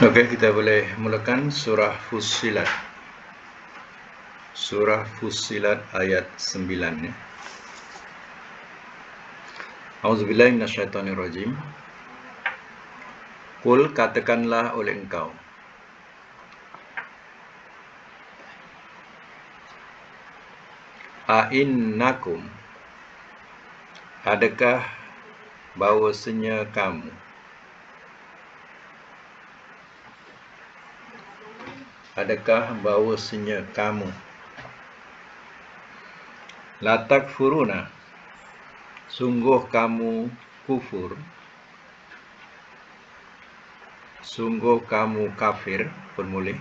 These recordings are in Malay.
Oke, kita boleh mulakan surah Fussilat. Surah Fussilat ayat 9 ya. Auzubillahi minasyaitonirrajim. Qul, katakanlah oleh engkau. A'innakum, adakah bahawasanya kamu, la takfuruna, sungguh kamu kufur, sungguh kamu kafir, bermulih,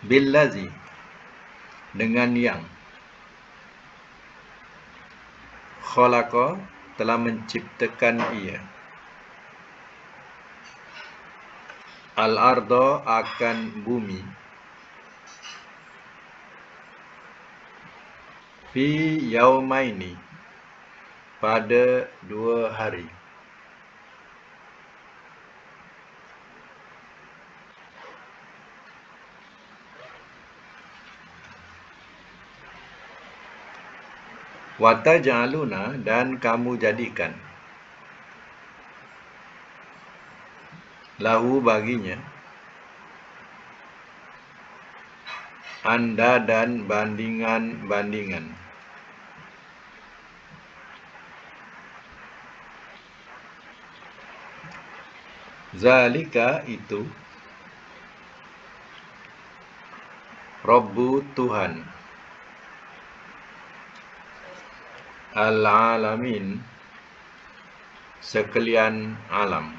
billazi, dengan yang, khalaqa, telah menciptakan ia, al-ardo, akan bumi, fi yaumaini, pada 2 hari. Wataj'aluna, dan kamu jadikan, lahu, baginya, anda dan bandingan-bandingan. Zalika, itu, Rabbu, Tuhan, al-alamin, sekalian alam.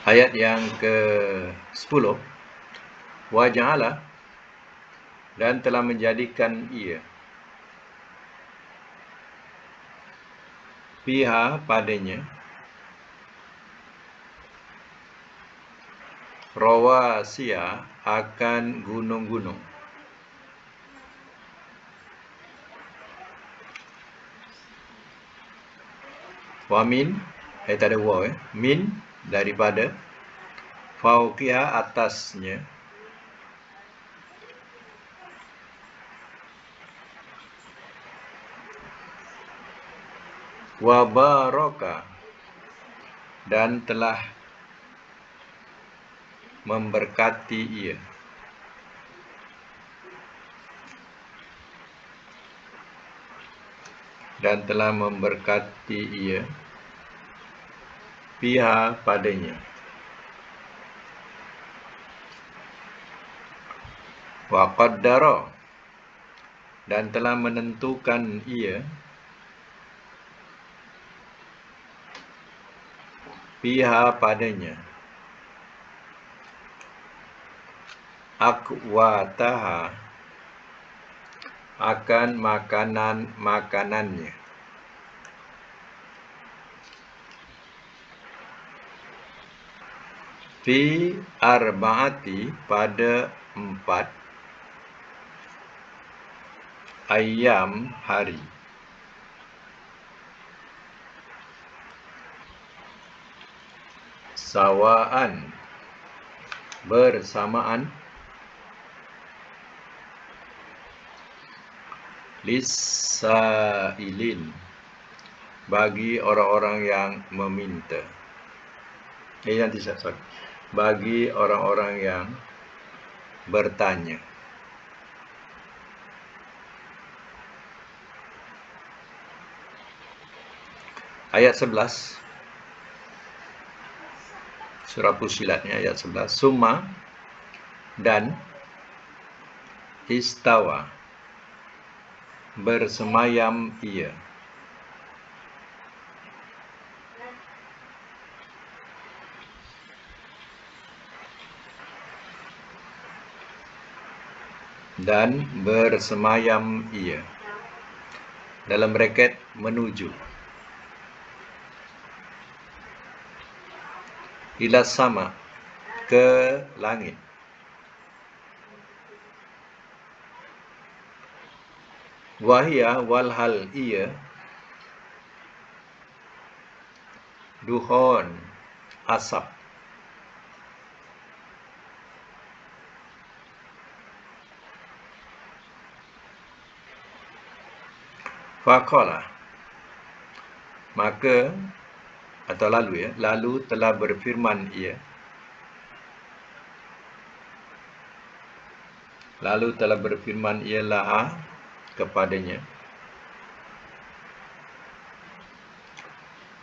Ayat yang ke-10. Wa ja'ala, dan telah menjadikan ia, fiha, padanya, rawasiya, akan gunung-gunung. Wa min, tak ada waw, min, daripada, fauqiha, atasnya, wa baraka, dan telah memberkati ia, fiha, padanya, wa qaddara, dan telah menentukan ia, fiha, padanya, aqwataha, akan makanan-makanannya, fi arba'ati, pada 4 ayyam, hari, sawa'an, bersamaan, lis-sa'ilin, bagi orang-orang yang meminta. Bagi orang-orang yang bertanya. Ayat 11. Surah Fussilatnya ayat 11. Summa, dan, istawa, bersemayam ia, dan bersemayam ia, dalam braket, menuju, ila sama, ke langit. Wahia walhal ia duhon asap. Faqala, maka atau lalu telah berfirman ia. Lalu telah berfirman ia laha kepadanya.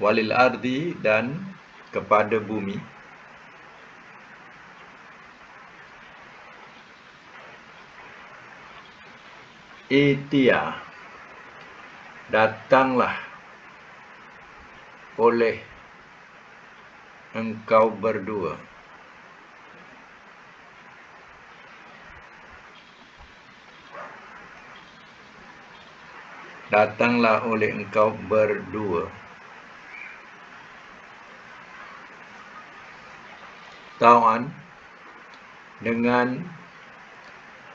Walil ardi dan kepada bumi. Itia, datanglah oleh engkau berdua. Datanglah oleh engkau berdua. Tawan, dengan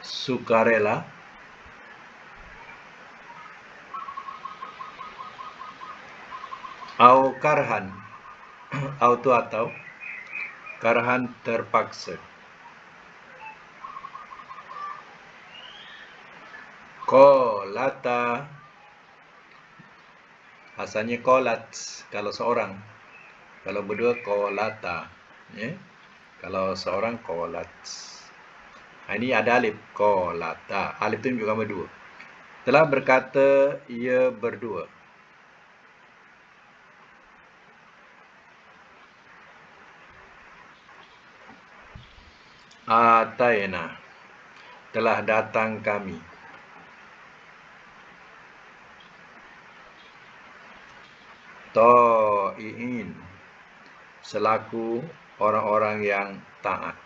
sukarela. Au karhan, atau karhan terpaksa. Qalata, asalnya qalat kalau seorang, kalau berdua qalata, ya. Kalau seorang qalat. Ini ada alif, qalata. Alif itu juga berdua. Telah berkata ia berdua. Atayna, telah datang kami. Ta'iin, selaku orang-orang yang taat.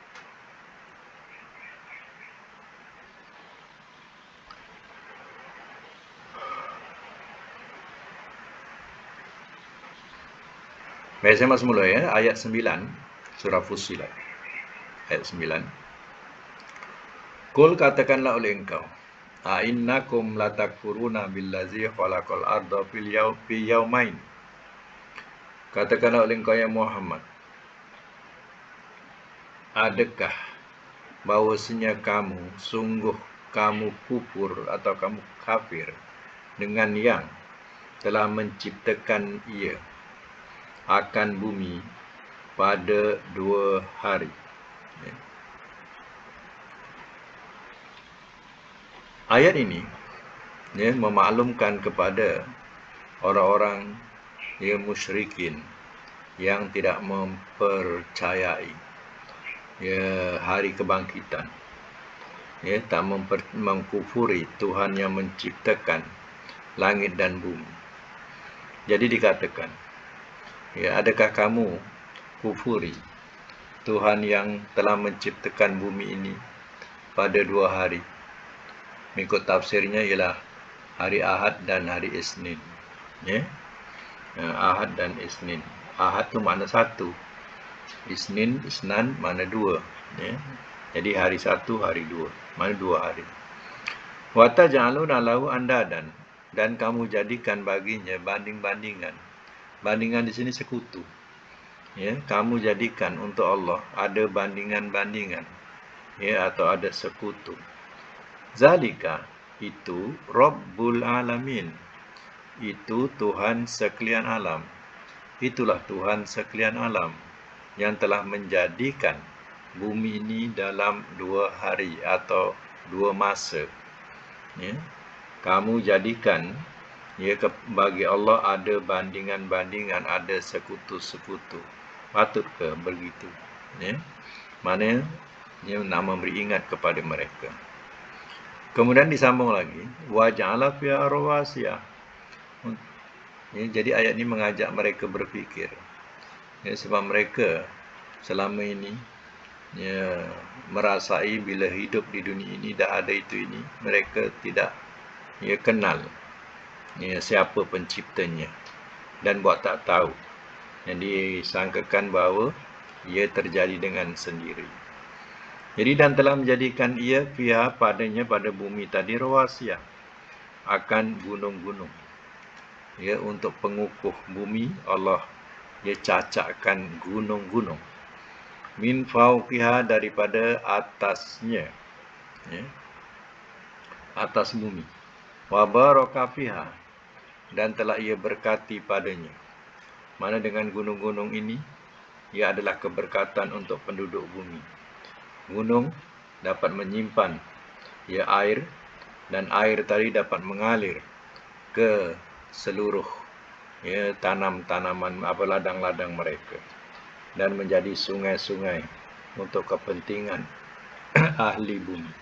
Baik, saya masuk mula ya, ayat 9 surah Fussilat. Ayat 9. Qul, katakanlah oleh engkau, a'innakum latakfuruna billazi khalaqal arda fi yaumain. Katakanlah oleh engkau ya Muhammad, adakah bahwasanya kamu sungguh kamu kufur atau kamu kafir dengan yang telah menciptakan ia akan bumi pada 2 hari. Ayat ini memaklumkan kepada orang-orang yang musyrikin yang tidak mempercayai hari kebangkitan, tak mengkufuri Tuhan yang menciptakan langit dan bumi. Jadi dikatakan, adakah kamu kufuri Tuhan yang telah menciptakan bumi ini pada 2 hari? Mengikut tafsirnya ialah hari Ahad dan hari Isnin. Ahad dan Isnin. Ahad tu makna 1. Isnan makna 2. Jadi hari 1, hari 2. Makna 2 hari. Wa taj'aluna lahu andadan, dan kamu jadikan baginya banding-bandingan. Bandingan di sini sekutu. Kamu jadikan untuk Allah ada bandingan-bandingan, atau ada sekutu. Zalika, itu Rabbul Alamin, itu Tuhan sekalian alam. Itulah Tuhan sekalian alam yang telah menjadikan bumi ini dalam 2 hari atau 2 masa. Kamu jadikan bagi Allah ada bandingan-bandingan, ada sekutu-sekutu. Patut ke begitu? Mana nak memberi ingat kepada mereka. Kemudian disambung lagi, wa ja'ala fiha rawasiya. Jadi ayat ini mengajak mereka berfikir. Sebab mereka selama ini merasai bila hidup di dunia ini dah ada itu ini, mereka tidak kenal siapa penciptanya dan buat tak tahu. Jadi disangkakan bahawa ia terjadi dengan sendiri. Jadi dan telah menjadikan ia fiha padanya pada bumi tadi rawasiyah akan gunung-gunung. Ya, untuk pengukuh bumi Allah ia cacakkan gunung-gunung. Min fauqiha daripada atasnya. Ya, atas bumi. Wa baraka fiha dan telah ia berkati padanya. Mana dengan gunung-gunung ini ia adalah keberkatan untuk penduduk bumi. Gunung dapat menyimpan ya air dan air tadi dapat mengalir ke seluruh ya tanam-tanaman ladang-ladang mereka dan menjadi sungai-sungai untuk kepentingan ahli bumi.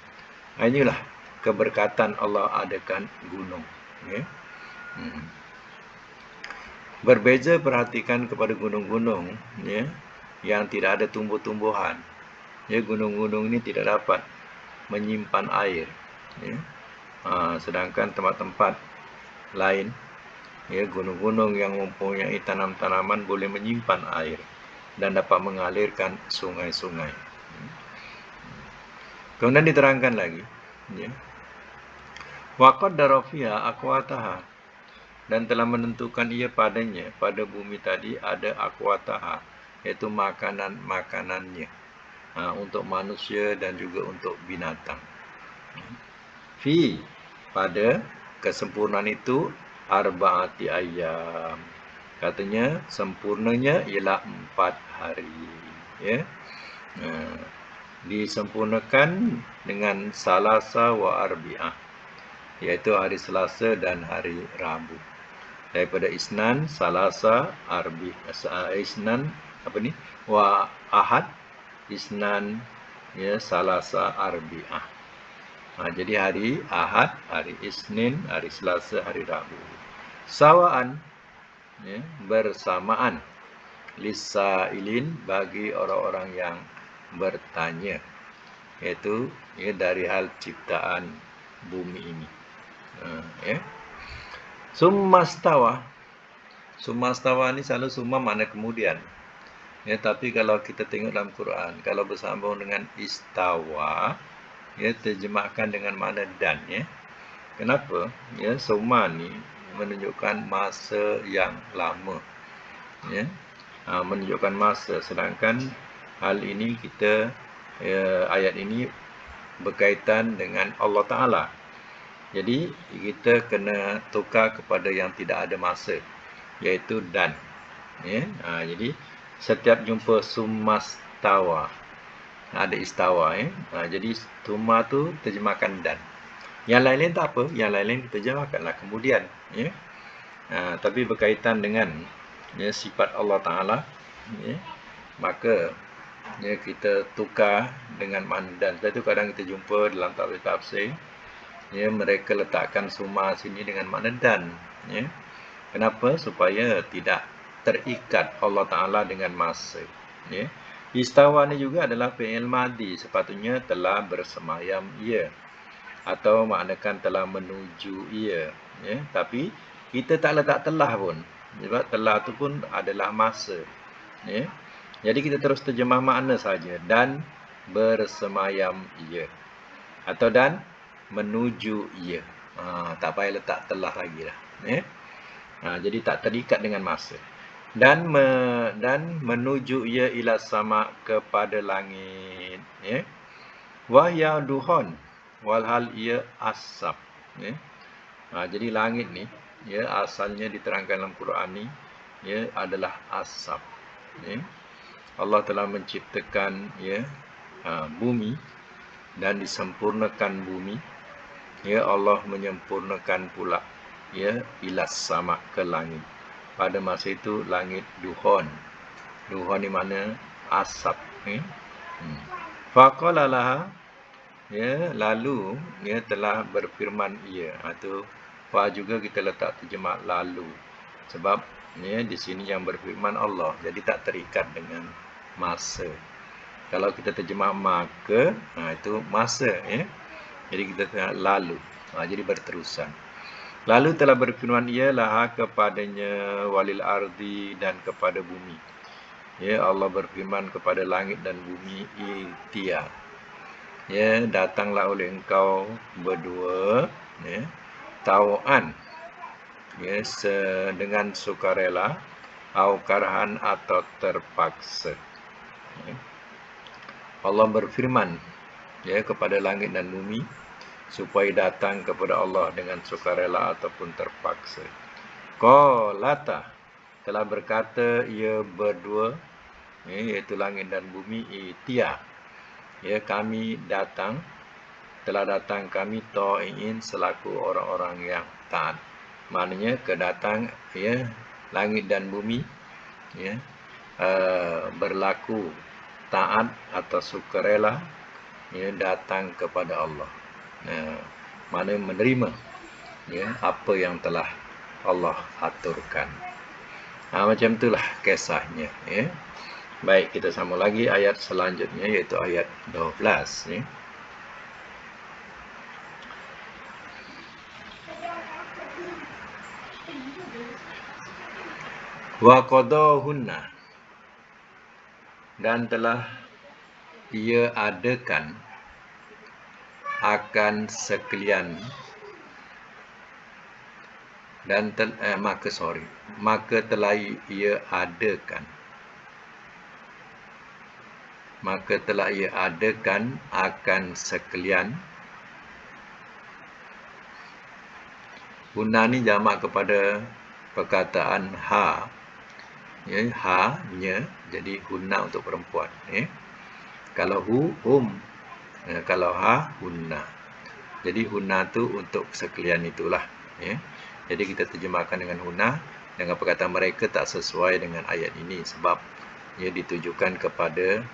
Inilah keberkatan Allah adakan gunung. Ya. Berbeza perhatikan kepada gunung-gunung ya, yang tidak ada tumbuh-tumbuhan. Ya, gunung-gunung ini tidak dapat menyimpan air. Ya. Sedangkan tempat-tempat lain, ya, gunung-gunung yang mempunyai tanam-tanaman boleh menyimpan air dan dapat mengalirkan sungai-sungai. Kemudian diterangkan lagi, ya, wa qaddara fiha aqwataha dan telah menentukan ia padanya pada bumi tadi ada aqwataha, yaitu makanan-makanannya untuk manusia dan juga untuk binatang. Fi pada kesempurnaan itu arba'ati ayyam. Katanya sempurnanya ialah 4 hari. Ya. Disempurnakan dengan Salasa wa Arbi'ah, iaitu hari Selasa dan hari Rabu. Daripada Isnan, Salasa, Isnan wa Ahad, Isnan, ya, Salasa, Arbi'ah. Jadi hari Ahad, hari Isnin, hari Selasa, hari Rabu. Sawaan, ya, bersamaan. Lisailin bagi orang-orang yang bertanya, yaitu ya, dari hal ciptaan bumi ini. Ya. Summastawa ni selalu summa makna kemudian. Ya, tapi kalau kita tengok dalam Quran, kalau bersambung dengan istawa, ya, terjemahkan dengan makna dan. Ya. Kenapa? Ya, summa ni menunjukkan masa yang lama. Ya. Menunjukkan masa, sedangkan hal ini kita ayat ini berkaitan dengan Allah Ta'ala. Jadi kita kena tukar kepada yang tidak ada masa, iaitu dan. Ya? Jadi setiap jumpa summastawa ada istawa. Ya? Jadi summa tu terjemahkan dan. Yang lain-lain tak apa, yang lain-lain terjemahkanlah kemudian. Ya? Tapi berkaitan dengan ya, sifat Allah Ta'ala, ya, maka ya, kita tukar dengan makna dan. Sebab itu kadang kita jumpa dalam tafsir, ya, mereka letakkan summa sini dengan makna dan. Ya. Kenapa? Supaya tidak terikat Allah Ta'ala dengan masa. Ya. Istawa ni juga adalah fi'il madhi, sepatutnya telah bersemayam ia, atau maknakan telah menuju ia. Ya. Tapi kita tak letak telah pun, sebab telah tu pun adalah masa. Ya. Jadi kita terus terjemah makna saja, dan bersemayam ia, atau dan menuju ia. Tak payah letak telah lagi dah. Ya. Jadi tak terikat dengan masa. Dan menuju ia ila sama, kepada langit. Ya. Wahya duhon, walhal ia asap. Ya. Jadi langit ni, ya, asalnya diterangkan dalam Quran ni, ya, adalah asap. Ya. Allah telah menciptakan ya bumi dan disempurnakan bumi. Ya, Allah menyempurnakan pula ya ilas sama, ke langit. Pada masa itu langit duhon. Duhon ni mana? Asap. Ya. Faqala laha, ya, lalu ya telah berfirman ia. Itu fa juga kita letak terjemah lalu, sebab ya di sini yang berfirman Allah, jadi tak terikat dengan masa. Kalau kita terjemah maka, itu masa. Ya. Jadi kita tengok lalu. Jadi berterusan. Lalu telah berfirman ia laha, kepadanya, walil ardi, dan kepada bumi. Ya, Allah berfirman kepada langit dan bumi, Itia. Ya, datanglah oleh engkau berdua, ya, tau'an, ya, dengan sukarela, au karhan atau terpaksa. Ya. Allah berfirman, ya, kepada langit dan bumi supaya datang kepada Allah dengan sukarela ataupun terpaksa. Qalata, telah berkata ia berdua, iaitu langit dan bumi, Itia, ya, kami datang, telah datang kami ta'iin selaku orang-orang yang taat. Maknanya kedatang, ya, langit dan bumi, ya, berlaku taat atau sukarela, ya, datang kepada Allah. Mana menerima, ya, apa yang telah Allah aturkan. Macam itulah kisahnya, ya. Baik, kita sambung lagi ayat selanjutnya, iaitu ayat 12, ya. Wa qadahunna, dan telah ia adakan akan sekalian, dan maka telah ia adakan, akan sekalian. Hunna ni jamak kepada perkataan ha, ya, ha-nya, jadi hunna untuk perempuan, ya. Kalau hum, kalau ha, hunna. Jadi hunna tu untuk sekalian itulah, ya. Jadi kita terjemahkan dengan hunna, dengan perkataan mereka tak sesuai dengan ayat ini sebab ia ditujukan kepada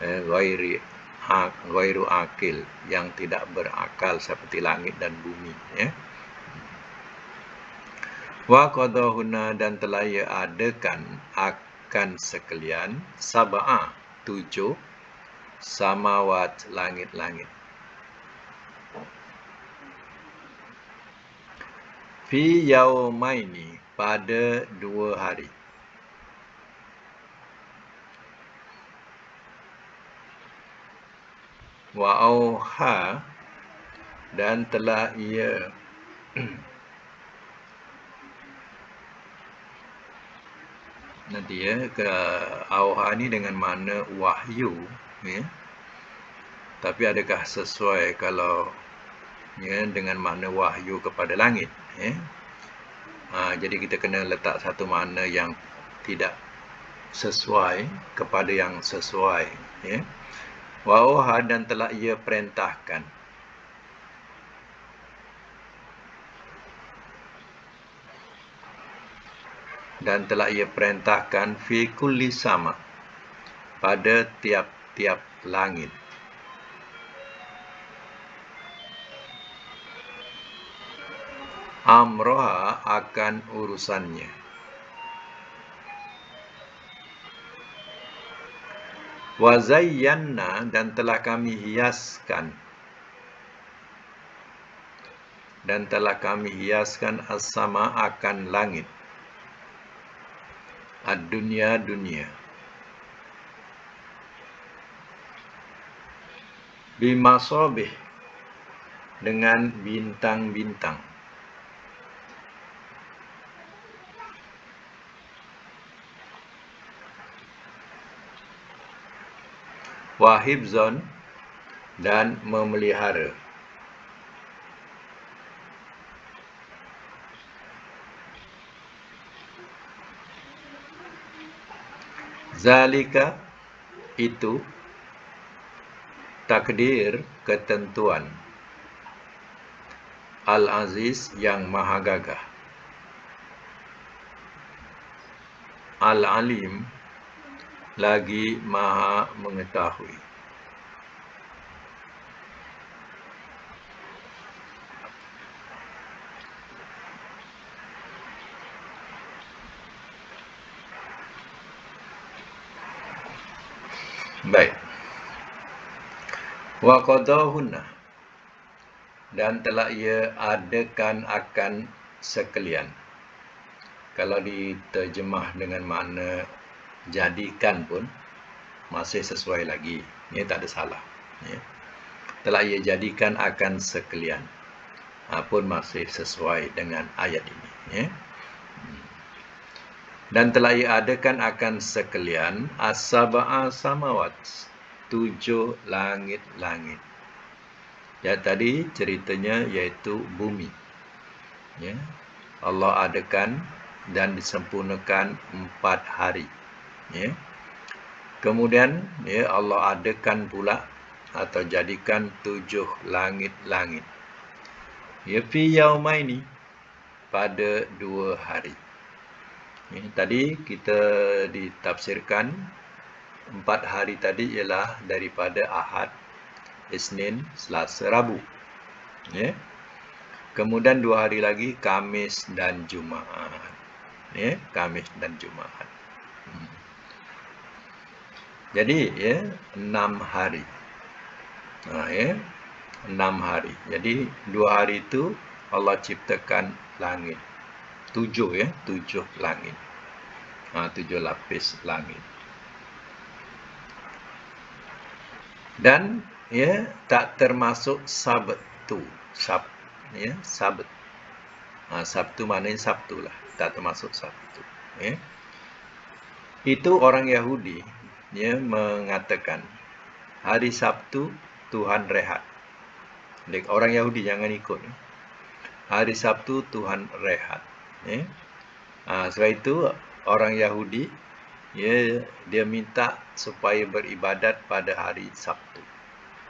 ghairu akil, yang tidak berakal seperti langit dan bumi, ya. Wa qadahunna, dan telah ia adakan akan sekalian, sab'a, 7, samawat, langit-langit. Fi yaumaini, pada 2 hari. Wa auha, dan telah ia nanti, ya, ke auha ni dengan makna wahyu, ya. Tapi adakah sesuai kalau, ya, dengan makna wahyu kepada langit, ya? Jadi kita kena letak satu makna yang tidak sesuai kepada yang sesuai, ya. Wa auha, dan telah ia perintahkan. Dan telah ia perintahkan fi kulli sama, pada tiap-tiap langit. Amroha, akan urusannya. Wa zayyanna, dan telah kami hiaskan. Dan telah kami hiaskan as-sama, akan langit. Ad-dunya, dunia. Bimasabih, dengan bintang-bintang. Wa hibzon, dan memelihara. Zalika, itu, takdir, ketentuan, Al-Aziz, yang maha gagah, Al-Alim, lagi maha mengetahui. Baik. Wa qadahunna, dan telah ia adakan akan sekalian. Kalau diterjemah dengan makna jadikan pun masih sesuai lagi. Ya, tak ada salah. Ya. Telah ia jadikan akan sekalian. Pun masih sesuai dengan ayat ini. Ya. Dan telah ia adakan akan sekalian as-sab'a samawat, 7 langit-langit. Ya, tadi ceritanya iaitu bumi. Ya. Allah adakan dan disempurnakan 4 hari. Ya. Kemudian ya, Allah adakan pula atau jadikan 7 langit-langit. Ya, fi yaumaini, pada 2 hari. Ya, tadi kita ditafsirkan 4 hari tadi ialah daripada Ahad, Isnin, Selasa, Rabu. Ya. Kemudian 2 hari lagi Khamis dan Jumaat. Ya, Khamis dan Jumaat. Jadi ya, 6 hari. Ya, 6 hari. Jadi 2 hari itu Allah ciptakan langit. 7 ya, 7 langit. 7 lapis langit. Dan ya, tak termasuk Sabtu. Ya, Sabat. Sabtu maknanya Sabtu lah. Tak termasuk Sabtu. Ya. Itu orang Yahudi ya, mengatakan hari Sabtu Tuhan rehat. Orang Yahudi jangan ikut. Hari Sabtu Tuhan rehat. Ya. Sebab itu orang Yahudi ya, dia minta supaya beribadat pada hari Sabtu.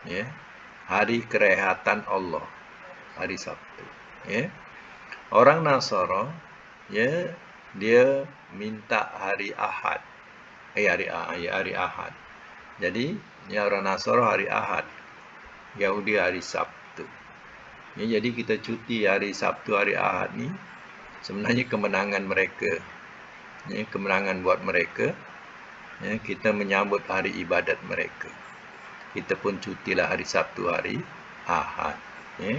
Ya. Hari kerehatan Allah. Hari Sabtu. Ya. Orang Nasara ya, dia minta hari Ahad. Hari Ahad. Jadi ya, orang Nasara hari Ahad. Yahudi hari Sabtu. Ya, jadi kita cuti hari Sabtu, hari Ahad ni sebenarnya kemenangan mereka. Ya, kemenangan buat mereka. Ya, kita menyambut hari ibadat mereka. Kita pun cutilah hari Sabtu, hari Ahad. Ya.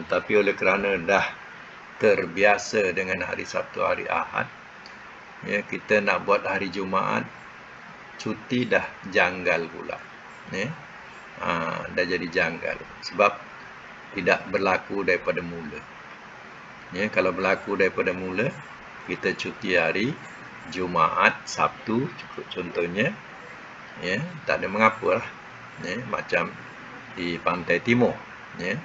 Tapi oleh kerana dah terbiasa dengan hari Sabtu, hari Ahad, ya, kita nak buat hari Jumaat, cuti dah janggal pula. Ya. Dah jadi janggal. Sebab tidak berlaku daripada mula. Ya, kalau berlaku daripada mula, kita cuti hari Jumaat, Sabtu, cukup contohnya. Ya, tak ada mengapa lah. Ya, macam di Pantai Timur. Ya.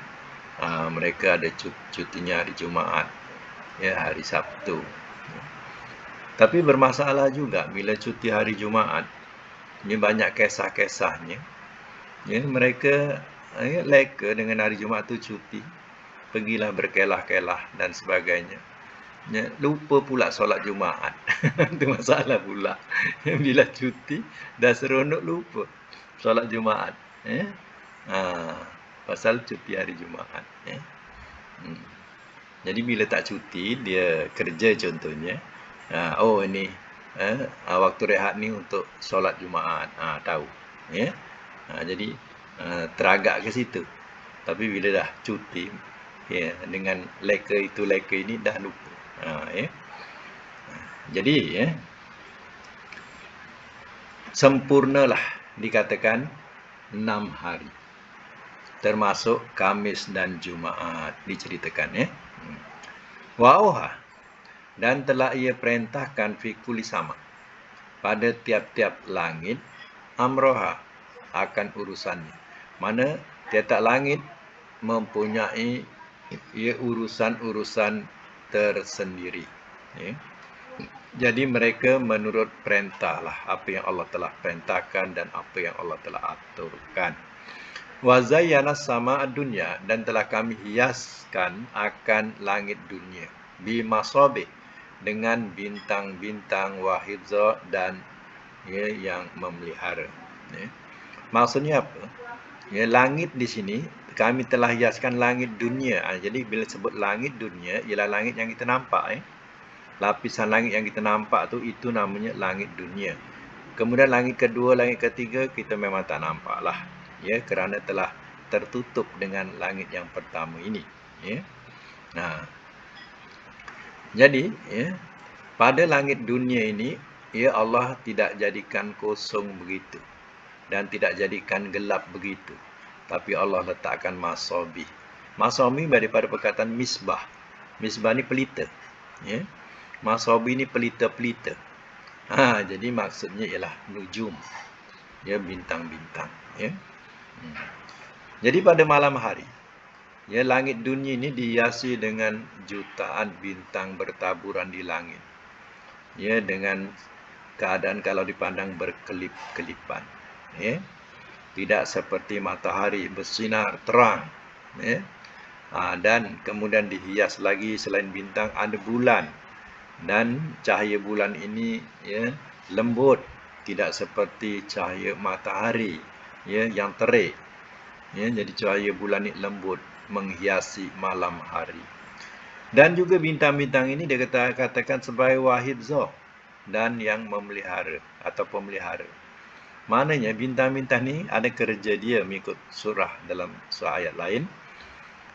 Mereka ada cutinya hari Jumaat, ya, hari Sabtu. Tapi bermasalah juga bila cuti hari Jumaat. Ini banyak kisah-kisahnya. Ya, mereka leka dengan hari Jumaat tu cuti, pergilah berkelah-kelah dan sebagainya. Ya, lupa pula solat Jumaat. Itu masalah pula. Bila cuti dah seronok, lupa solat Jumaat. Ya. Pasal cuti hari Jumaat. Ya. Jadi bila tak cuti, dia kerja contohnya. Ini waktu rehat ni untuk solat Jumaat. Tahu. Ya. Jadi teragak ke situ. Tapi bila dah cuti, ya, dengan leka itu leka ini dah lupa. Ya. Jadi ya, sempurnalah dikatakan 6 hari. Termasuk Khamis dan Jumaat diceritakan ya. Wa'oha, dan telah ia perintahkan fi kulli sama, pada tiap-tiap langit, amroha, akan urusannya. Mana tiap-tiap langit mempunyai ia urusan-urusan tersendiri. Ya. Jadi mereka menurut perintah lah, apa yang Allah telah perintahkan dan apa yang Allah telah aturkan. Wa zayyana sama dunya, dan telah kami hiaskan akan langit dunia bimasabih, dengan bintang-bintang, wa hifza, dan ya, yang memelihara. Ya. Maksudnya apa? Ya, langit di sini kami telah hiaskan langit dunia. Jadi bila sebut langit dunia, ialah langit yang kita nampak. Lapisan langit yang kita nampak tu, itu namanya langit dunia. Kemudian langit kedua, langit ketiga, kita memang tak nampak lah. Ya, kerana telah tertutup dengan langit yang pertama ini. Ya. Jadi ya, pada langit dunia ini ya Allah tidak jadikan kosong begitu dan tidak jadikan gelap begitu, tapi Allah letakkan masabih. Masabih daripada perkataan misbah. Misbah ni pelita, ya. Masabih ni pelita-pelita. Jadi maksudnya ialah nujum, ya, bintang-bintang, ya. Jadi pada malam hari, ya, langit dunia ini dihiasi dengan jutaan bintang bertaburan di langit, ya, dengan keadaan kalau dipandang berkelip-kelipan, ya. Tidak seperti matahari bersinar terang, ya. Dan kemudian dihias lagi selain bintang ada bulan, dan cahaya bulan ini, ya, lembut, tidak seperti cahaya matahari, ya, yang terik, ya. Jadi cahaya bulan ini lembut menghiasi malam hari. Dan juga bintang-bintang ini dia katakan sebagai wahifzah dan yang memelihara atau pemelihara. Maknanya bintang-bintang ni ada kerja dia mengikut surah dalam surah ayat lain.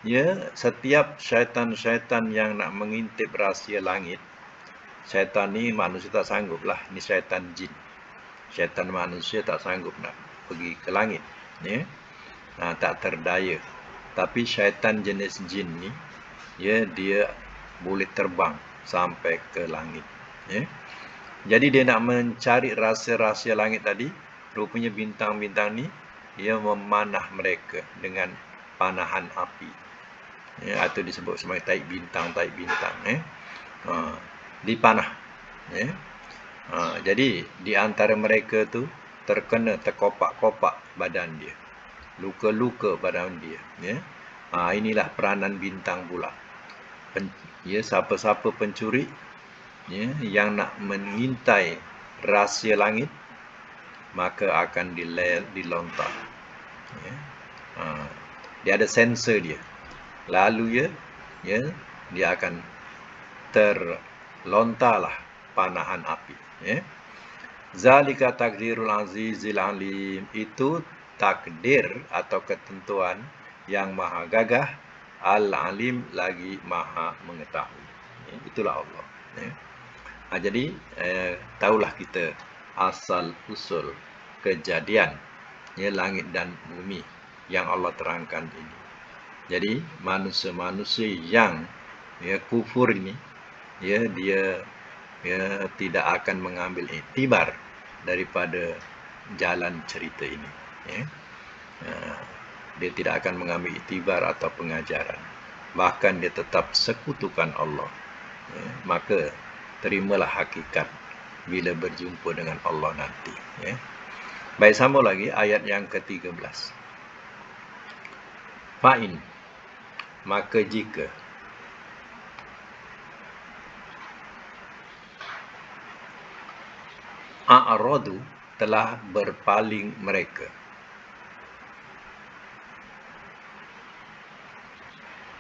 Ya, setiap syaitan-syaitan yang nak mengintip rahsia langit, syaitan ni manusia tak sanggup lah, ni syaitan jin. Syaitan manusia tak sanggup nak pergi ke langit, ya. Tak terdaya. Tapi syaitan jenis jin ni, ya, dia boleh terbang sampai ke langit, ya. Jadi dia nak mencari rahsia-rahsia langit tadi, rupanya bintang-bintang ni, ia memanah mereka dengan panahan api, ya, atau disebut sebagai taik bintang, ya. Dipanah, ya. Jadi di antara mereka tu terkena terkopak-kopak badan dia, luka-luka badan dia, ya. Inilah peranan bintang pula. Ya, siapa-siapa pencuri, ya, yang nak mengintai rahsia langit, maka akan dilontar, ya. Dia ada sensor dia, lalu ya, dia akan terlontarlah panahan api, ya. Zalika takdirul azizil alim, itu takdir atau ketentuan yang maha gagah, al-alim lagi maha mengetahui, ya. Itulah Allah, ya. Jadi tahulah kita asal usul kejadian, ya, langit dan bumi yang Allah terangkan ini. Jadi manusia-manusia yang, ya, kufur ini, ya, dia, ya, tidak akan mengambil iktibar daripada jalan cerita ini, ya. Dia tidak akan mengambil iktibar atau pengajaran, bahkan dia tetap sekutukan Allah, ya. Maka terimalah hakikat bila berjumpa dengan Allah nanti, ya. Baik, sambung lagi ayat yang ke-13. Fa'in, maka jika a'radu, telah berpaling mereka,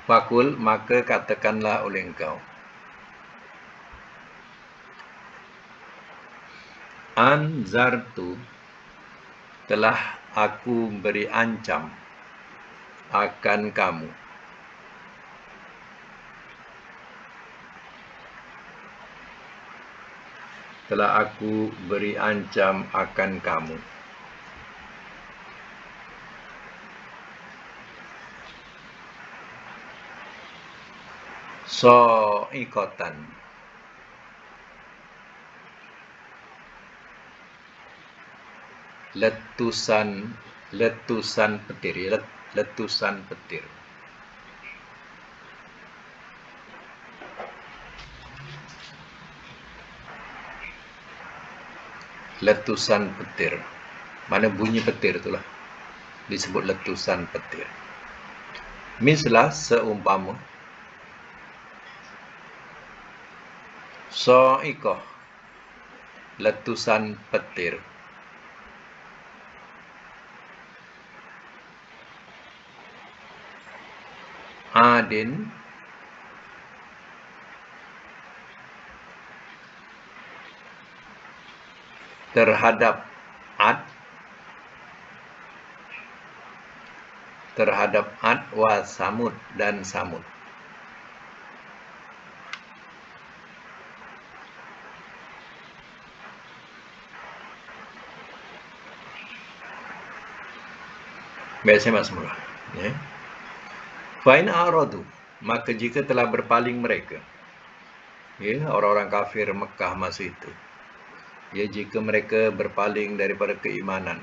fakul, maka katakanlah oleh engkau, anzartu, telah aku beri ancam akan kamu, telah aku beri ancam akan kamu. So'ikotan, letusan petir, letusan petir. Letusan petir, mana bunyi petir itulah disebut letusan petir. Mislah, seumpama, so'ikoh, letusan petir, adin, terhadap Ad, wa Samud, dan Samud. Baik, saya masuk mula. Ya. Fa'in a'radu, maka jika telah berpaling mereka, ya, orang-orang kafir Mekah masa itu, ya, jika mereka berpaling daripada keimanan,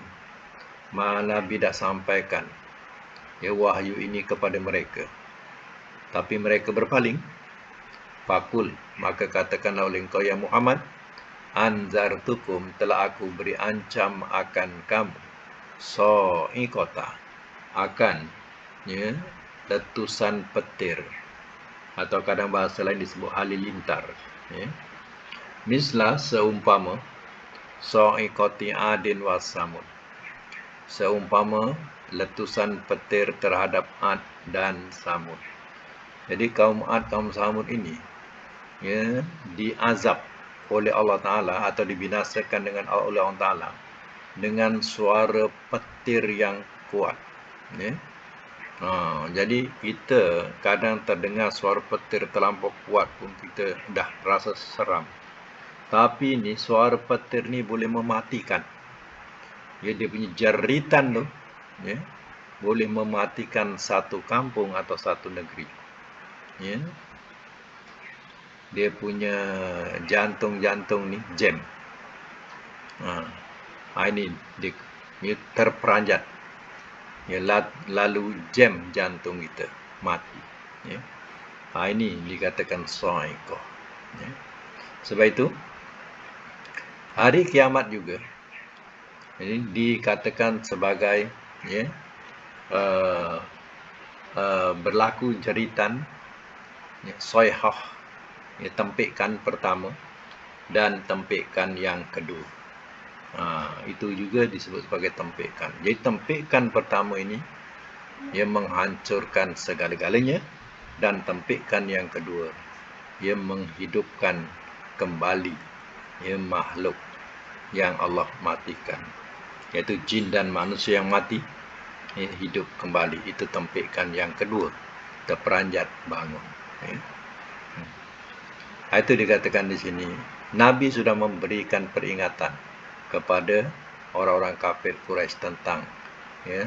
mana Nabi dah sampaikan, ya, wahyu ini kepada mereka, tapi mereka berpaling, fakul, maka katakanlah oleh engkau ya Muhammad, anzartukum, telah aku beri ancam akan kamu, so'ikota, akan, ya, letusan petir, atau kadang bahasa lain disebut halilintar, ya. Misla, seumpama so'ikoti adin was samud, seumpama letusan petir terhadap Ad dan Samud. Jadi kaum Ad, kaum Samud ini, ya, diazab oleh Allah Ta'ala atau dibinasakan dengan oleh Allah Ta'ala dengan suara petir yang kuat, ya. Jadi kita kadang terdengar suara petir terlampau kuat pun kita dah rasa seram. Tapi ni suara petir ni boleh mematikan. Ya, dia punya jeritan tu, ya, boleh mematikan satu kampung atau satu negeri. Ya. Dia punya jantung-jantung ni jam. Ini dia terperanjat. Ya, lalu jam jantung kita mati. Ya. Ini dikatakan so'iko. Ya. Sebab itu hari kiamat juga ini dikatakan sebagai, ya, berlaku jeritan, ya, soihah, ya, tempikan pertama dan tempikan yang kedua. Itu juga disebut sebagai tempikan. Jadi tempikan pertama ini ia menghancurkan segala-galanya, dan tempikan yang kedua ia menghidupkan kembali, ya, makhluk yang Allah matikan, iaitu jin dan manusia yang mati, ya, hidup kembali. Itu tempikan yang kedua, terperanjat bangun. Ya. Itu dikatakan di sini, Nabi sudah memberikan peringatan kepada orang-orang kafir Quraisy tentang, ya,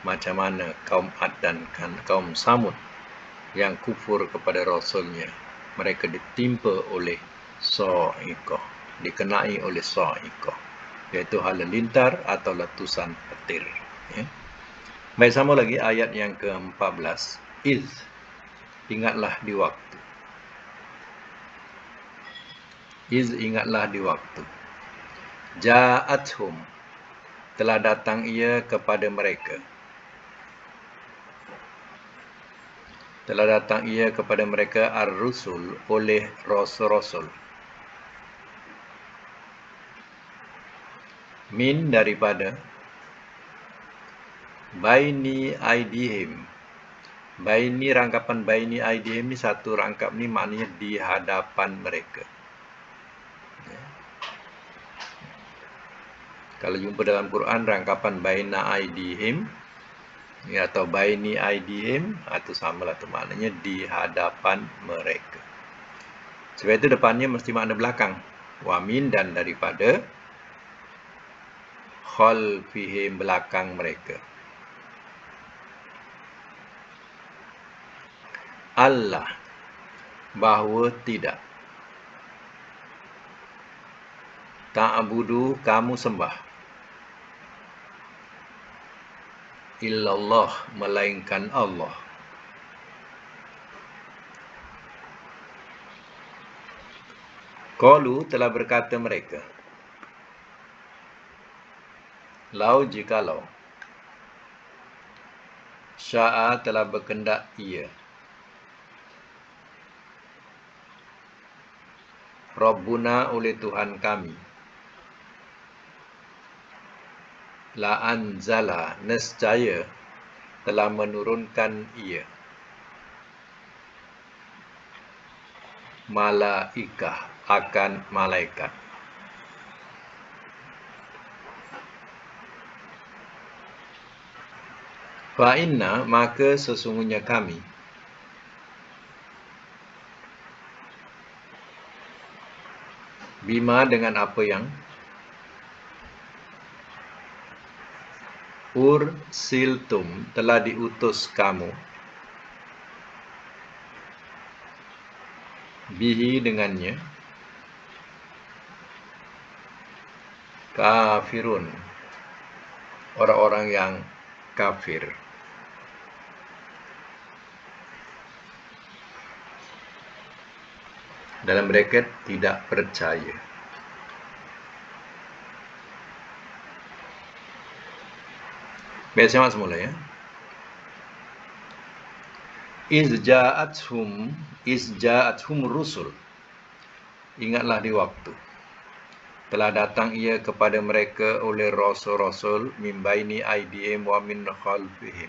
macam mana kaum Ad dan kaum Samud yang kufur kepada Rasulnya, mereka ditimpa oleh so'ikoh, dikenai oleh so'ikoh, iaitu halilintar atau letusan petir. Ya. Baik, sama lagi ayat yang ke-14. Iz, ingatlah di waktu. Iz, ingatlah di waktu. Ja'athum, telah datang ia kepada mereka. Telah datang ia kepada mereka ar-rusul, oleh rasul-rasul. Min, daripada, baini aidihim. Baini, rangkapan baini aidihim ni satu rangkap ni maknanya di hadapan mereka. Kalau jumpa dalam Quran rangkapan baina aidihim, ya, atau baini aidihim, atau samalah tu maknanya di hadapan mereka. Sebab itu depannya mesti makna belakang. Wa min, dan daripada, khalfihim, belakang mereka. Allah, bahawa tidak, ta'budu, kamu sembah, illallah, melainkan Allah. Qalu, telah berkata mereka, lau, jikalau, sya'a, telah berkendak ia, Rabbuna, oleh Tuhan kami, la anzala, nescaya telah menurunkan ia, malaikah, akan malaikat. Fa inna, maka sesungguhnya kami, bima, dengan apa yang, ursiltum, telah diutus kamu, bihi, dengannya, kafirun, orang-orang yang kafir. Dalam bracket, tidak percaya. Baik, saya semula ya. Izja'athum rusul. Ingatlah di waktu telah datang ia kepada mereka oleh rasul-rasul, min baini aidihim wa min khalfihim,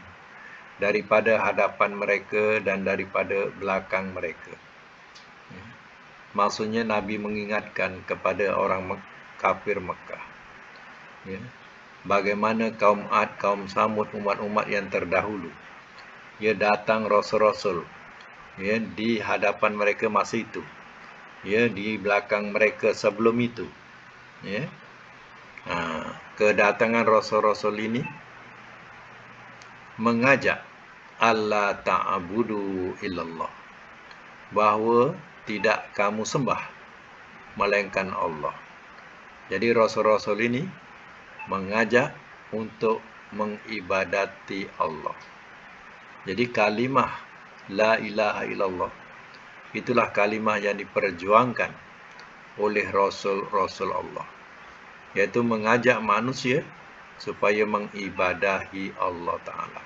daripada hadapan mereka dan daripada belakang mereka. Maksudnya Nabi mengingatkan kepada orang kafir Mekah, ya, bagaimana kaum Ad, kaum Samud, umat-umat yang terdahulu, ya, datang rasul-rasul, ya, di hadapan mereka masa itu, ya, di belakang mereka sebelum itu, ya. Kedatangan rasul-rasul ini mengajak Allah ta'budu illallah, bahawa tidak kamu sembah melainkan Allah. Jadi rasul-rasul ini mengajak untuk mengibadati Allah. Jadi kalimah la ilaha illallah itulah kalimah yang diperjuangkan oleh rasul-rasul Allah, yaitu mengajak manusia supaya mengibadahi Allah Ta'ala,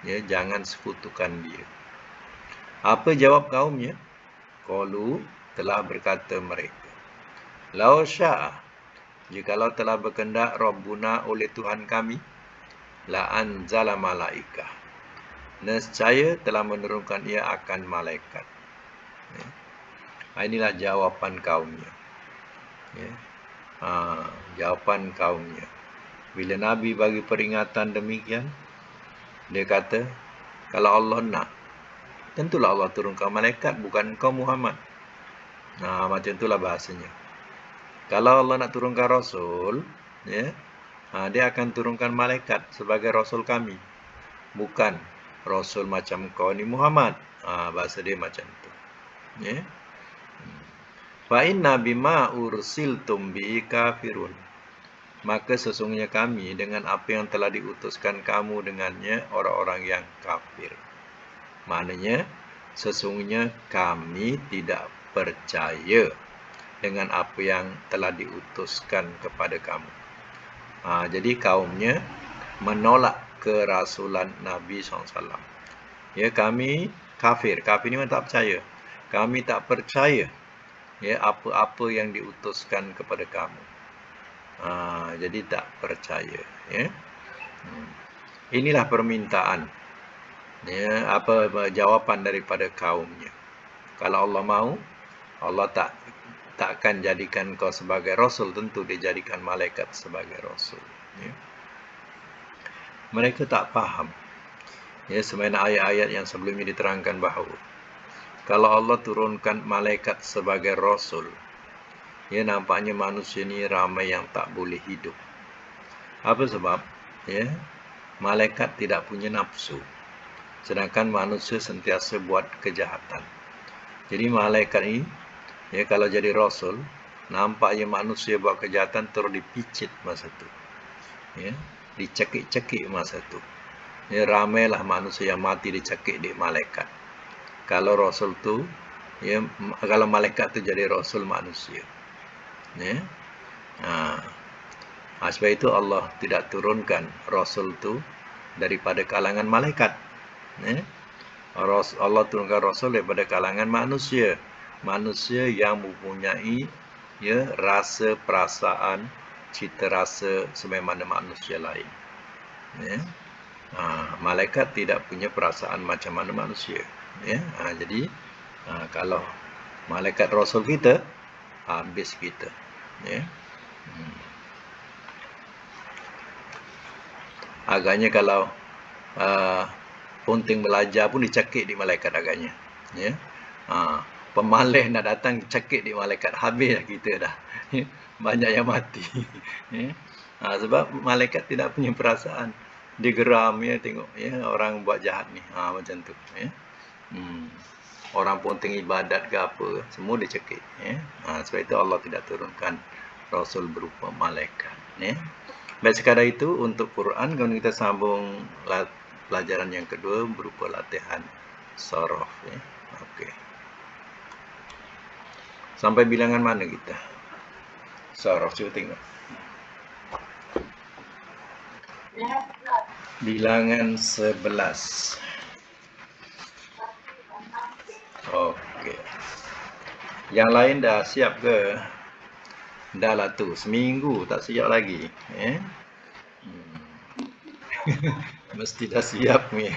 ya, jangan sekutukan dia. Apa jawab kaumnya? Qalu, telah berkata mereka, lau sya'a, jikalau telah berkehendak Rabbuna, oleh Tuhan kami, la anzala malaikah, nescaya telah menurunkan ia akan malaikat. Ya. Inilah jawapan kaumnya, ya. Jawapan kaumnya bila Nabi bagi peringatan demikian, dia kata, kalau Allah nak, tentulah Allah turunkan malaikat, bukan kau Muhammad. Macam itulah bahasanya. Kalau Allah nak turunkan Rasul, ya, dia akan turunkan malaikat sebagai Rasul kami, bukan Rasul macam kau ni Muhammad. Bahasa dia macam tu, ya. Fa inna bima ursiltum bi kafirun, maka sesungguhnya kami dengan apa yang telah diutuskan kamu dengannya orang-orang yang kafir. Maknanya sesungguhnya kami tidak percaya dengan apa yang telah diutuskan kepada kamu. Jadi kaumnya menolak kerasulan Nabi SAW. Ya, kami kafir. Kafir ni tak percaya. Kami tak percaya, ya, apa-apa yang diutuskan kepada kamu. Jadi tak percaya, ya. Inilah permintaan, ya, apa jawapan daripada kaumnya. Kalau Allah mahu, Allah takkan jadikan kau sebagai rasul, tentu dia jadikan malaikat sebagai rasul, ya. Mereka tak faham, ya, semena ayat-ayat yang sebelumnya diterangkan bahawa kalau Allah turunkan malaikat sebagai rasul, ya, nampaknya manusia ni ramai yang tak boleh hidup. Apa sebab? Ya, malaikat tidak punya nafsu, sedangkan manusia sentiasa buat kejahatan. Jadi malaikat ini, ya, kalau jadi rasul, nampaknya manusia buat kejahatan terus dipicit masa tu, ya, dicekik-cekik masa tu. Ya, ramailah manusia yang mati dicekik di malaikat. Kalau rasul tu, ya, kalau malaikat tu jadi rasul manusia, ya. Sebab itu Allah tidak turunkan rasul tu daripada kalangan malaikat, ya. Allah turunkan rasul daripada kalangan manusia, manusia yang mempunyai, ya, rasa, perasaan, cita rasa sebagaimana manusia lain, ya. Malaikat tidak punya perasaan macam mana manusia, ya. Jadi kalau malaikat rasul kita, habis kita, ya. Agaknya kalau punting belajar pun dicekik di malaikat agaknya, ya. Pemalih nak datang cekik di malaikat, habis dah kita dah. Banyak yang mati. Ya. Sebab malaikat tidak punya perasaan. Digeram ya, tengok ya orang buat jahat ni. Macam tu ya. Orang penting ibadat ke apa, semua dicekik ya. Sebab itu Allah tidak turunkan rasul berupa malaikat ya. Baik, sekadar itu untuk Quran. Kemudian kita sambung pelajaran yang kedua berupa latihan sorof ya. Okey. Sampai bilangan mana kita? Sorof, cuba tengok. Bilangan 11. Okey. Yang lain dah siap ke? Dah lah tu, seminggu tak siap lagi. Mesti dah siap ni.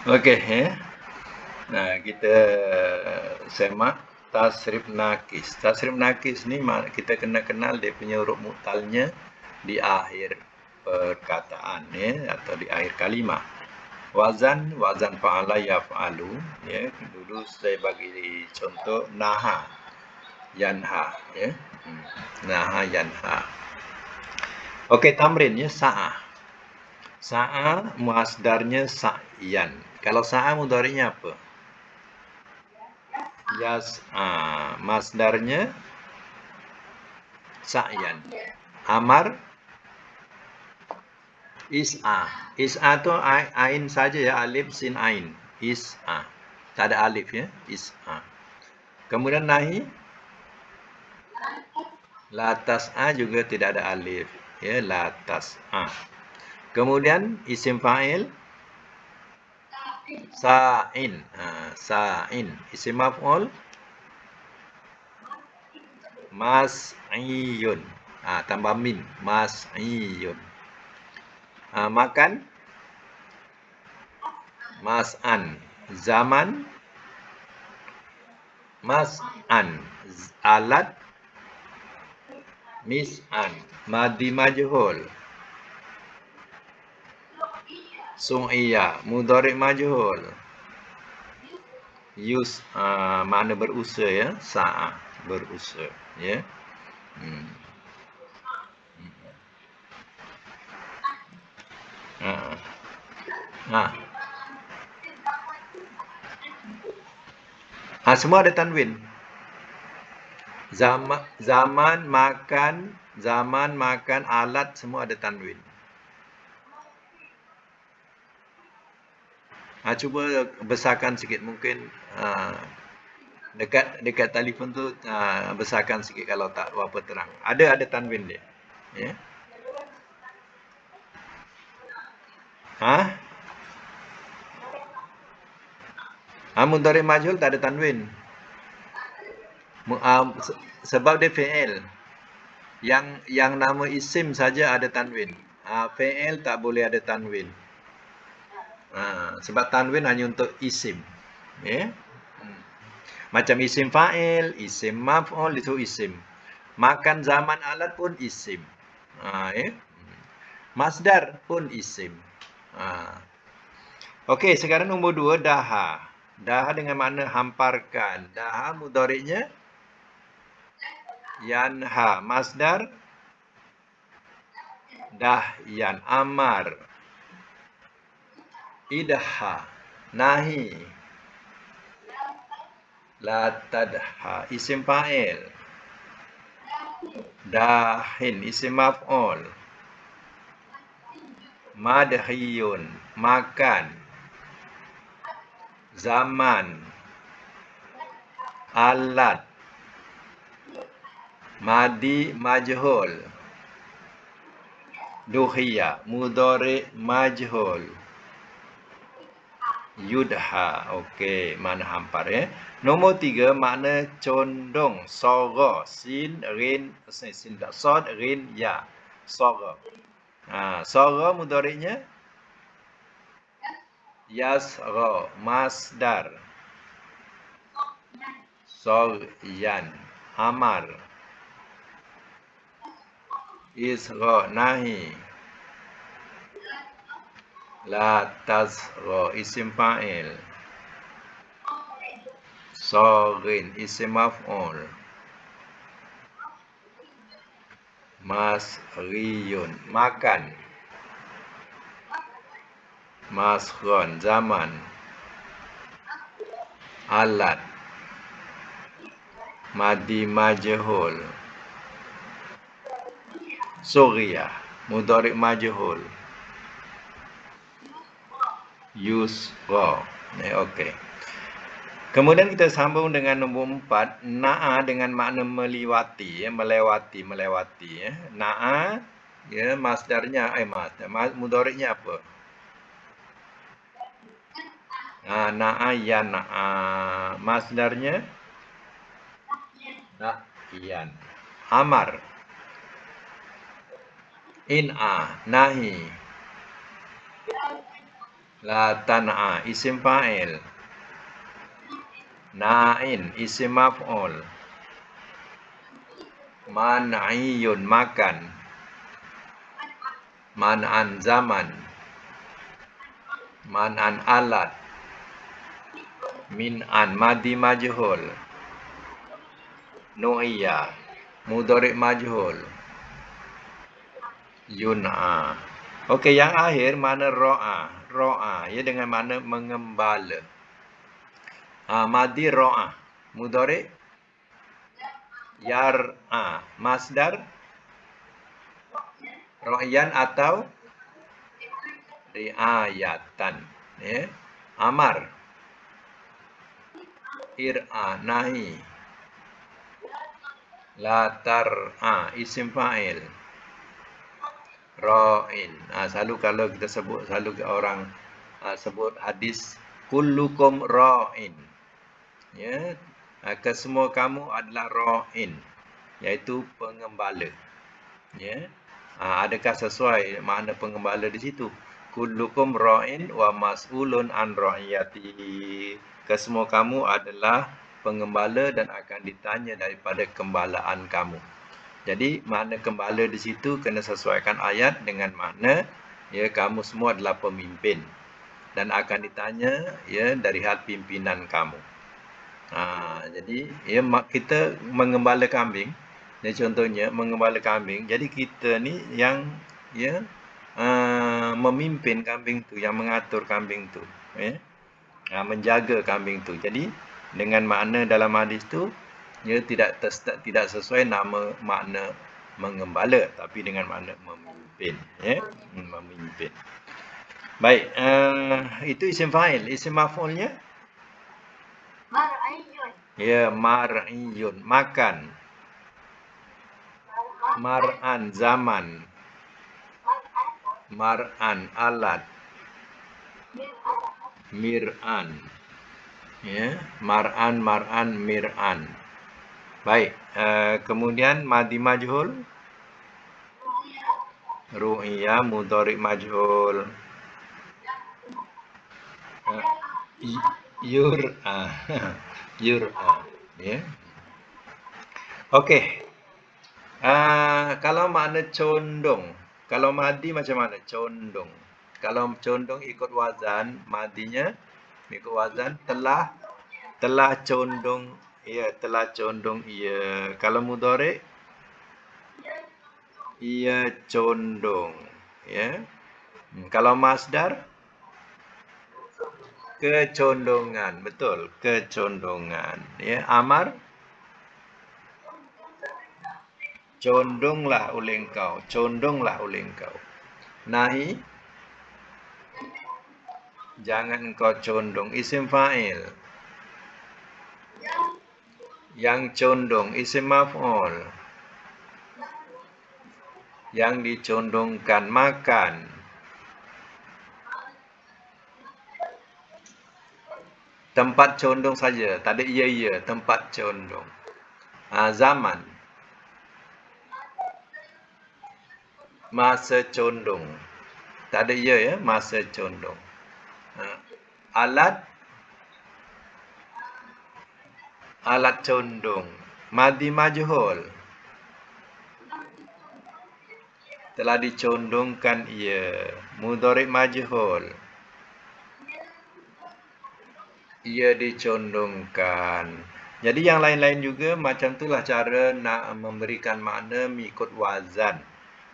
Okey Nah, kita semak tasrif nakis. Tasrif nakis ni kita kena kenal dia punya huruf mu'talnya di akhir perkataan ya, atau di akhir kalimah. Wazan fa'ala yaf'alu ya. Dulu saya bagi contoh naha, yanha ya. Naha, yanha. Okey, tamrin ya, sa'a. Sa'a masdarnya sa'yan. Kalau sa'a mudhari'nya apa? Masdarnya sa'yan. Amar is'a. Is'a tu ain saja ya, alif sin ain. Is'a. Tak ada alif ya, is'a. Kemudian nahi la tas'a juga tidak ada alif ya, la tas'a. Kemudian isim fa'il sa'in. Sa'in. Isim maf'ul mas'iyun. Tambah min, mas'iyun. Makan mas'an. Zaman mas'an. Alat mis'an. Madi majhul su'iyya. Mudhari' majhul mana berusaha ya, sa'a, berusaha ya. Semua ada tanwin. Zaman makan, alat, semua ada tanwin. Cuba besarkan sikit, mungkin dekat telefon tu besarkan sikit kalau tak berapa terang. Ada tanwin dia. Ya. Mudhari' majhul tak ada tanwin. Sebab dia fi'il. Yang nama isim saja ada tanwin. Fi'il tak boleh ada tanwin. Sebab tanwin hanya untuk isim. Ya. Macam isim fa'il, isim maf'ul itu isim. Makan, zaman, alat pun isim. Ya. Masdar pun isim. Okey, sekarang nombor 2, daha. Daha dengan makna hamparkan. Daha mudhari'nya yanha. Masdar dahyan. Amar idha. Nahi la tadha. Isim fa'il dahin. Isim maf'ul madhiyun. Makan. Zaman. Alat. Madi majhul. Duhiya. Mudhari' majhul. Yudha. Okey, makna hampar ya. Nombor 3, makna condong. Sora. Sin, rin, sin tak, sod, rin, ya. Sora. Sora mudhari'nya yasra. Masdar soryan. Amar isra. Nahi la tazra. Isim fa'il Sorin, isim maf'ul. Masriyun, makan. Masron, zaman. Alat. Madi majhul. Surya, mudhari' majhul. Yusra. Okey. Kemudian kita sambung dengan nombor 4, na'a dengan makna meliwati, melewati. Na'a, masdarnya, mudhari'nya apa? Na'a yan'a. Masdarnya na'yan. Amar. In'a, nahi. La tan'a, isim fa'il. Na'in, isim maf'ul. Man'iyun, makan. Man'an, zaman. Man'an, alat. Min'an, madi majhul. Nu'iyya, mudhari' majhul. Yun'a. Okey, yang akhir mana ro'a. Ro'a, ia dengan mana mengembala. Madi ro'a. Mudhari' yar'a. Masdar ro'yan atau ri'ayatan. Amar. Ir'a, nahi. La tar'a, isim fa'il. Ra'in. Selalu kalau kita sebut, selalu orang sebut hadis kullukum ra'in. Kesemua kamu adalah ra'in, iaitu pengembala. Adakah sesuai makna pengembala di situ? Kullukum ra'in wa mas'ulun an ra'iyati. Kesemua kamu adalah pengembala dan akan ditanya daripada gembalaan kamu. Jadi makna gembala di situ kena sesuaikan ayat dengan makna kamu semua adalah pemimpin dan akan ditanya dari hal pimpinan kamu. Jadi kita mengembala kambing. Contohnya mengembala kambing. Jadi kita ni yang memimpin kambing tu, yang mengatur kambing tu, menjaga kambing tu. Jadi dengan makna dalam hadis tu tidak sesuai nama makna mengembala, tapi dengan makna memimpin. Memimpin. Baik, itu isim fa'il. Isim maf'ulnya? Mar'iyun. Mar'iyun, makan. Mar'an, zaman. Mar'an, alat. Mir'an. Mar'an, mir'an. Baik, kemudian madi majhul. Ru'iyah, mudhari' majhul. Yur'a. Yur'a. Okey. Kalau makna condong, kalau madi macam mana? Condong. Kalau condong ikut wazan, madinya ikut wazan telah condong. Telah condong. Kalau mudhari' ia condong. Kalau masdar kecondongan. Betul, kecondongan. Amar condonglah oleh engkau. Condonglah oleh engkau. Nahi jangan engkau condong. Isim fa'il. Yang condong, isim maf'ul. Yang dicondongkan, makan. Tempat condong saja, tak ada ia, tempat condong. Zaman. Masa condong. Tak ada ia, masa condong. Alat. Alat condong. Madi majhul. Telah dicondongkan ia. Mudhari' majhul. ia dicondongkan. Jadi yang lain-lain juga macam itulah cara nak memberikan makna mengikut wazan.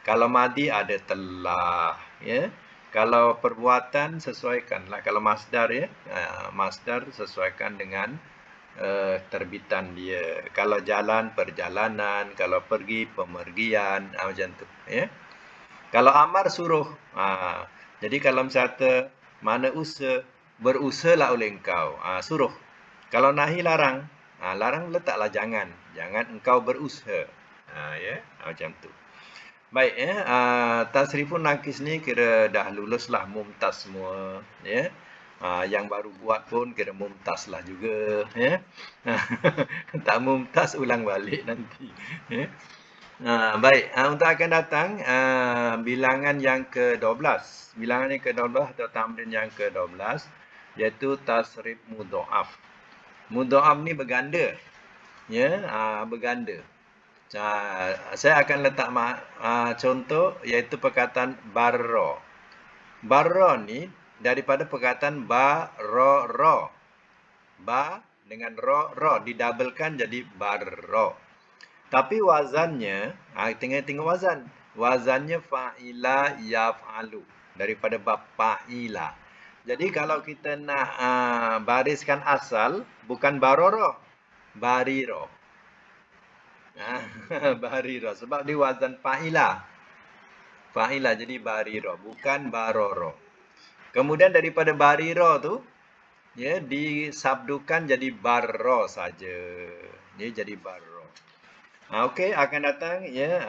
Kalau madi ada telah, ya. Kalau perbuatan sesuaikanlah. Kalau masdar, ya, masdar sesuaikan dengan terbitan dia. Kalau jalan, perjalanan. Kalau pergi, pemergian. Macam tu, ya. Kalau amar, suruh. Jadi kalau misalnya mana usaha, berusahalah oleh engkau. Suruh. Kalau nahi, larang. Larang letaklah jangan. Jangan engkau berusaha. Ya, macam tu. Baik, ya. Tasrifun nakis ni kira dah luluslah mumtaz semua, ya. Yang baru buat pun kira mumtaz lah juga, ya. Tak mumtaz ulang balik nanti, ya. Baik, untuk akan datang bilangan yang ke-12. Bilangan yang ke-12 atau tamrin yang ke-12 iaitu tasrif mudha'af. Mudha'af ni berganda, ya, berganda. Saya akan letak contoh iaitu perkataan barra. Barra ni daripada perkataan ba-ro-ro. Ba dengan ro didabelkan jadi barra. Tapi wazannya, tengok wazan. Wazannya fa'ila yaf'alu. Daripada bab fa'ila. Jadi kalau kita nak bariskan asal, bukan baroro, bariro. Bariro. Sebab dia wazan fa'ila. Fa'ila jadi bariro. Bukan baroro. Kemudian daripada bariro tu, ya, disabdukan jadi barro saja. Dia jadi barro. Okey, akan datang, ya,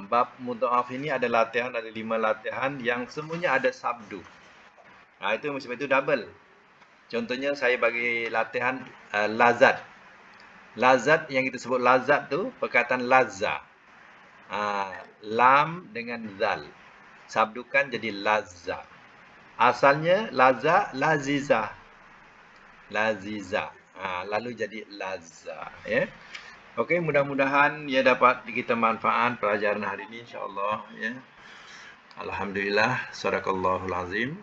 bab mudha'af ini ada latihan, ada 5 latihan yang semuanya ada sabdu. Itu sebab itu double. Contohnya saya bagi latihan lazat. Lazat yang kita sebut lazat tu perkataan lazza. Lam dengan zal. Sabdukan jadi lazza. Asalnya lazza, laziza. Laziza. Lalu jadi lazza, ya. Okey, mudah-mudahan ia dapat kita manfaat pelajaran hari ini insya-Allah, ya. Alhamdulillah, sadaqallahul azim.